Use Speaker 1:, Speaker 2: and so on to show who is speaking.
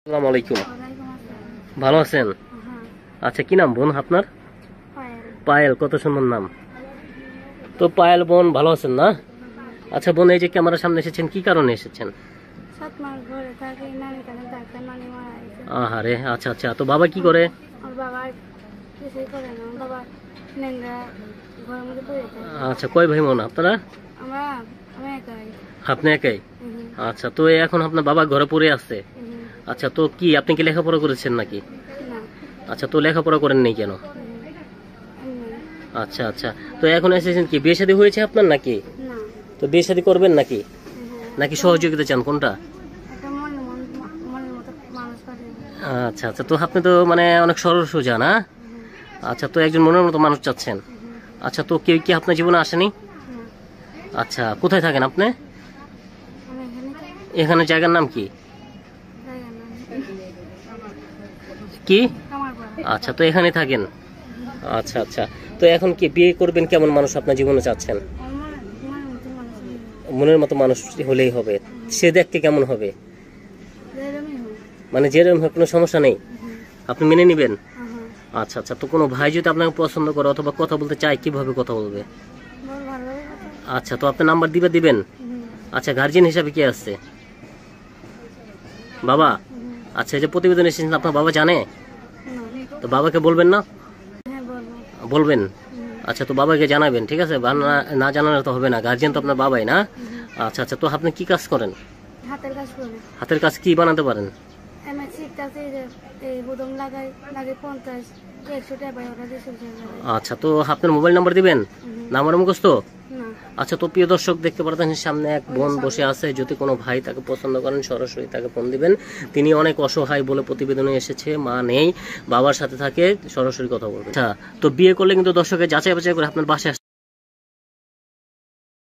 Speaker 1: আসসালামু আলাইকুম। ভালো আছেন? আচ্ছা, কি নাম বোন আপনার? পায়েল। কত সুন্দর নাম। তো পায়েল বোন, ভালো আছেন না? আচ্ছা বোন, এই যে ক্যামেরার সামনে এসেছেন, কি কারণে এসেছেন? আহারে, আচ্ছা আচ্ছা। তো বাবা কি করে? আচ্ছা, কয় ভাই বোন আপনারা? আপনি একাই? আচ্ছা, তো এখন আপনার বাবা ঘরে পড়ে আছে? আচ্ছা, তো কি আপনি কি লেখাপড়া করেছেন নাকি? আচ্ছা, তো লেখাপড়া করেন নাই কেন? আচ্ছা আচ্ছা। তো এখন এসেছেন কি, বিয়ে শাদী হয়েছে আপনার নাকি? তো বিয়ে শাদী করবেন নাকি, নাকি সহযোগিতা চান, কোনটা? আচ্ছা আচ্ছা। তো আপনি তো মানে অনেক সরল সোজা না? আচ্ছা, তো একজন মনের মতো মানুষ চাচ্ছেন। আচ্ছা, তো কেউ কি আপনার জীবনে আসেনি? আচ্ছা, কোথায় থাকেন আপনি? এখানে জায়গার নাম কি? কি? আচ্ছা, তো এখানে থাকেন। আচ্ছা আচ্ছা। তো এখন কি বিয়ে করবেন, কেমন মানুষ আপনার জীবনে চাচ্ছেন? মনের মতো মানুষ হলেই হবে। সে দেখতে কেমন হবে? মানে যেরকম হয়, কোনো সমস্যা নেই, আপনি মেনে নিবেন? আচ্ছা আচ্ছা। তো কোনো ভাই যদি আপনাকে পছন্দ করে অথবা কথা বলতে চায়, কিভাবে কথা বলবে? আচ্ছা, তো আপনি নাম্বার দিবেন? আচ্ছা, গার্জিয়ান হিসাবে কে আসছে? বাবা? আচ্ছা, এই যে প্রতিবেদন এসেছেন, আপনার বাবা জানে? তো বাবাকে বলবেন না? বলবেন। আচ্ছা, তো বাবাকে জানাবেন, ঠিক আছে? না জানালে তো হবে না, গার্জিয়ান তো আপনার বাবাই না? আচ্ছা আচ্ছা। তো আপনি কি কাজ করেন? হাতের কাজ কি বানাতে পারেন? আচ্ছা, তো আপনার মোবাইল নাম্বার দিবেন? নাম্বার মুখস্থ? আচ্ছা, তো প্রিয় দর্শক, দেখতে পারতেন সামনে এক বোন বসে আছে। যদি কোনো ভাই তাকে পছন্দ করেন, সরাসরি তাকে ফোন দিবেন। তিনি অনেক অসহায় বলে প্রতিবেদনে এসেছে, মা নেই, বাবার সাথে থাকে, সরাসরি কথা বলবেন। আচ্ছা, তো বিয়ে করলে কিন্তু দর্শকের যাচাই বাছাই করে আপনার বাসায়